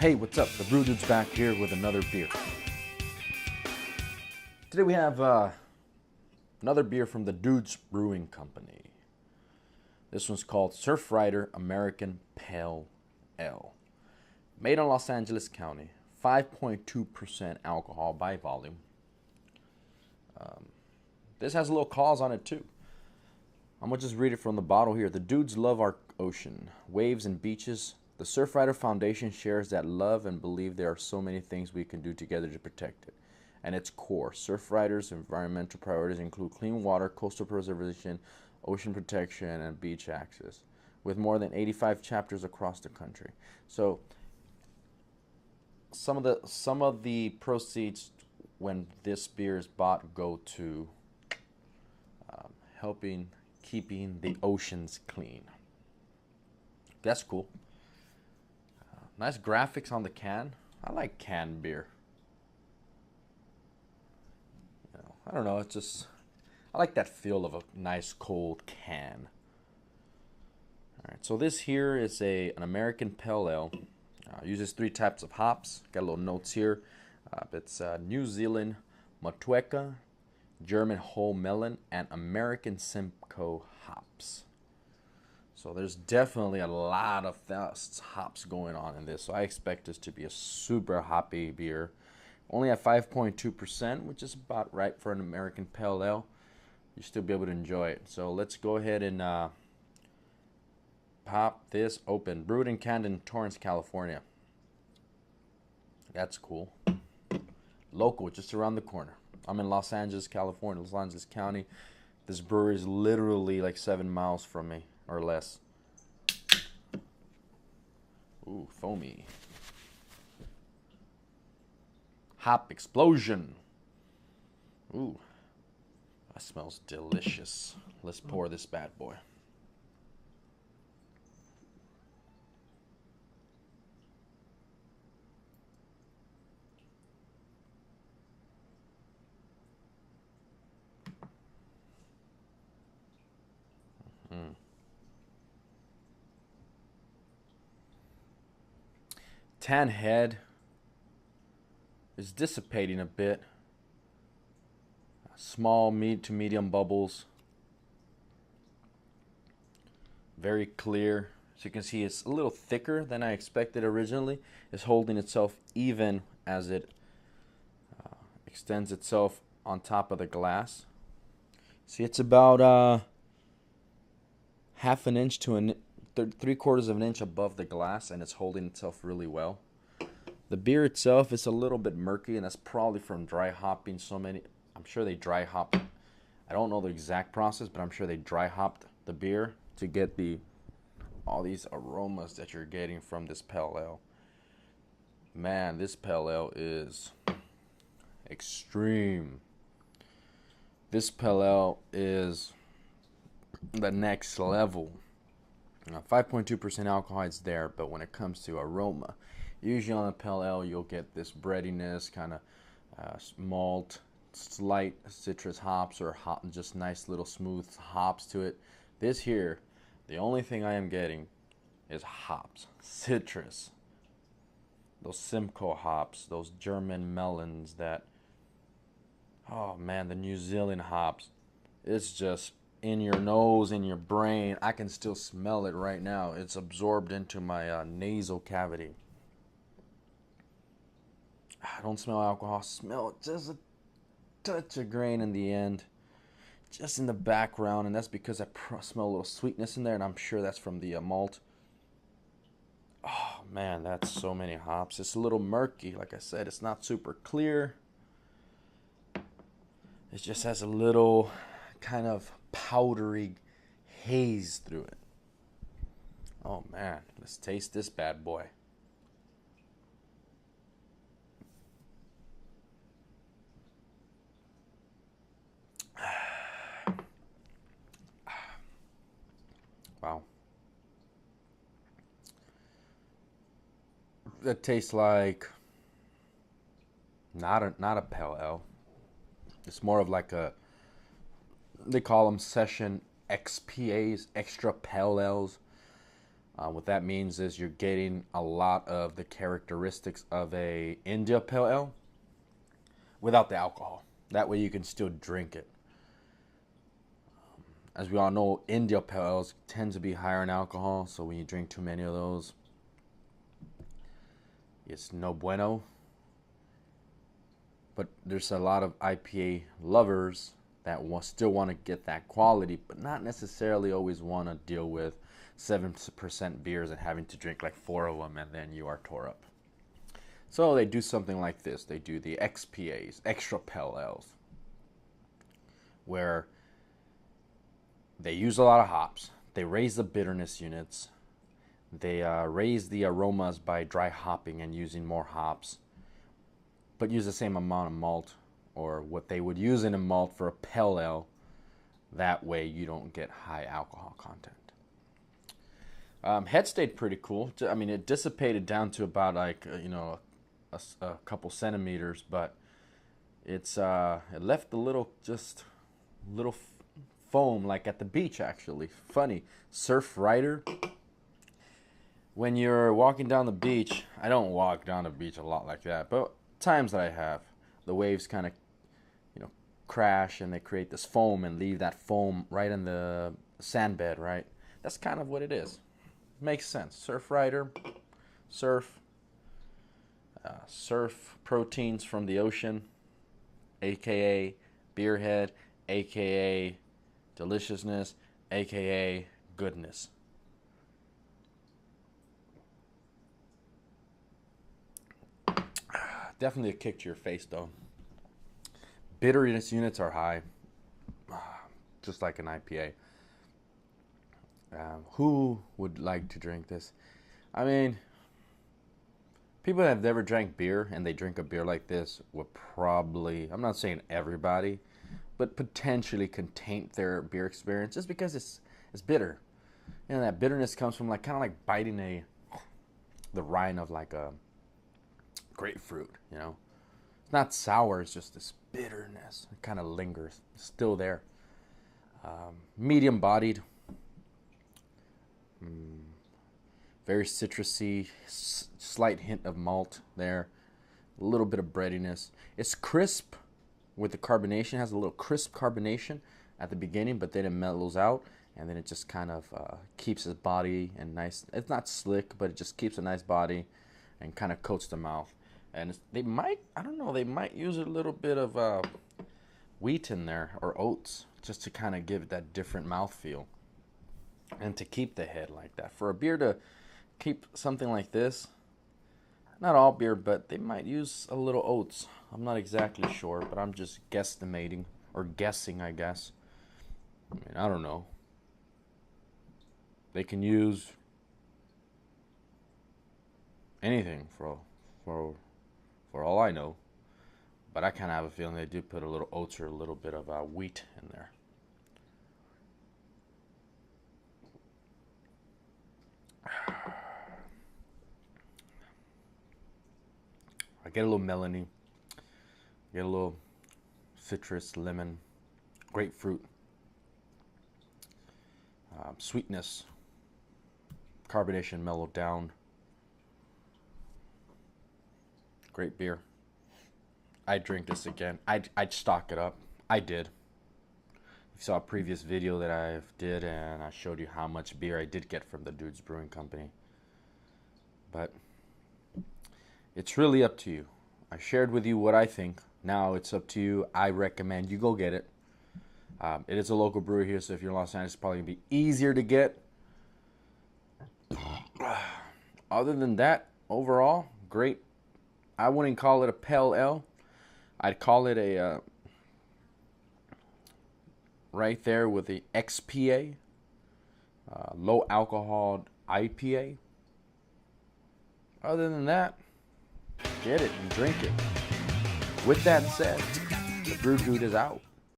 Hey, what's up? The Brew Dude's back here with another beer. Today we have another beer from the Dudes Brewing Company. This one's called Surfrider American Pale Ale. Made in Los Angeles County, 5.2% alcohol by volume. This has a little cause on it too. I'm going to just read it from the bottle here. The dudes love our ocean, waves and beaches. The Surfrider Foundation shares that love and believe there are so many things we can do together to protect it. And its core, Surfrider's environmental priorities include clean water, coastal preservation, ocean protection, and beach access, with more than 85 chapters across the country. So some of the proceeds when this beer is bought go to helping keeping the oceans clean. That's cool. Nice graphics on the can. I like canned beer. I don't know, it's just, I like that feel of a nice cold can. Alright, so this here is an American Pale Ale. Uses 3 types of hops. Got little notes here. It's New Zealand Motueka, German Whole Melon, and American Simcoe hops. So there's definitely a lot of hops going on in this. So I expect this to be a super hoppy beer. Only at 5.2%, which is about right for an American Pale Ale. You still be able to enjoy it. So let's go ahead and pop this open. Brewed and canned in Torrance, California. That's cool. Local, just around the corner. I'm in Los Angeles, California, Los Angeles County. This brewery is literally like 7 miles from me, or less. Ooh, foamy. Hop explosion. Ooh, that smells delicious. Let's pour this bad boy. Tan head is dissipating a bit. Small to medium bubbles. Very clear. As you can see, it's a little thicker than I expected originally. It's holding itself even as it extends itself on top of the glass. See, it's about half an inch to 3/4 of an inch above the glass, and it's holding itself really well. The beer itself is a little bit murky, and that's probably from dry hopping I'm sure they dry hopped. I don't know the exact process, but I'm sure they dry hopped the beer to get all these aromas that you're getting from this pale ale. Man, this pale ale is extreme. This pale ale is the next level. 5.2% alcohol is there, but when it comes to aroma, usually on a pale ale you'll get this breadiness, kind of malt, slight citrus hops, or just nice little smooth hops to it. This here, the only thing I am getting is hops, citrus, those Simcoe hops, those German melons, oh man, the New Zealand hops. It's just in your nose, in your brain. I can still smell it right now. It's absorbed into my nasal cavity. I don't smell alcohol. Smell just a touch of grain in the end, just in the background, and that's because I smell a little sweetness in there, and I'm sure that's from the malt. Oh man, that's so many hops. It's a little murky. Like I said, it's not super clear. It just has a little kind of powdery haze through it. Oh man, let's taste this bad boy. Wow. That tastes like not a pale ale. It's more of like they call them session XPAs, extra pale ales. What that means is you're getting a lot of the characteristics of a India Pale Ale without the alcohol. That way you can still drink it. As we all know, India Pale Ales tend to be higher in alcohol, so when you drink too many of those, it's no bueno. But there's a lot of IPA lovers that still want to get that quality, but not necessarily always want to deal with 7% beers and having to drink like 4 of them, and then you are tore up. So they do something like this. They do the XPAs, extra pale ales, where they use a lot of hops. They raise the bitterness units. They raise the aromas by dry hopping and using more hops, but use the same amount of malt, or what they would use in a malt for a pale ale. That way you don't get high alcohol content. Head stayed pretty cool. I mean, it dissipated down to about like a couple centimeters, but it left a little foam, like at the beach. Actually, funny. Surfrider. When you're walking down the beach, I don't walk down the beach a lot like that, but times that I have, the waves kind of crash and they create this foam and leave that foam right in the sand bed, right? That's kind of what it is. Makes sense. Surfrider, surf proteins from the ocean, aka beerhead, aka deliciousness, aka goodness. Definitely a kick to your face though. Bitterness units are high, just like an IPA. Who would like to drink this? I mean, people that have never drank beer and they drink a beer like this would probably, I'm not saying everybody, but potentially can taint their beer experience just because it's bitter. You know, that bitterness comes from like kind of like biting the rind of like a grapefruit, you know. It's not sour, it's just this bitterness. It kind of lingers. It's still there. Medium bodied. Very citrusy, slight hint of malt there. A little bit of breadiness. It's crisp with the carbonation. It has a little crisp carbonation at the beginning, but then it mellows out, and then it just kind of keeps its body and nice. It's not slick, but it just keeps a nice body and kind of coats the mouth. And they might use a little bit of wheat in there, or oats, just to kind of give it that different mouthfeel and to keep the head like that. For a beer to keep something like this, not all beer, but they might use a little oats. I'm not exactly sure, but I'm just guesstimating, or guessing, I guess. I mean, I don't know. They can use anything for all I know, but I kind of have a feeling they do put a little oats or a little bit of wheat in there. I get a little melony, get a little citrus, lemon, grapefruit, sweetness, carbonation mellowed down. Great beer. I'd drink this again. I'd stock it up. I did. You saw a previous video that I did, and I showed you how much beer I did get from the Dudes Brewing Company. But it's really up to you. I shared with you what I think. Now it's up to you. I recommend you go get it. It is a local brewery here, so if you're in Los Angeles, it's probably going to be easier to get. Other than that, overall, great. I wouldn't call it a pale ale. I'd call it a right there with the XPA, low alcohol IPA. Other than that, get it and drink it. With that said, the Brew Dude is out.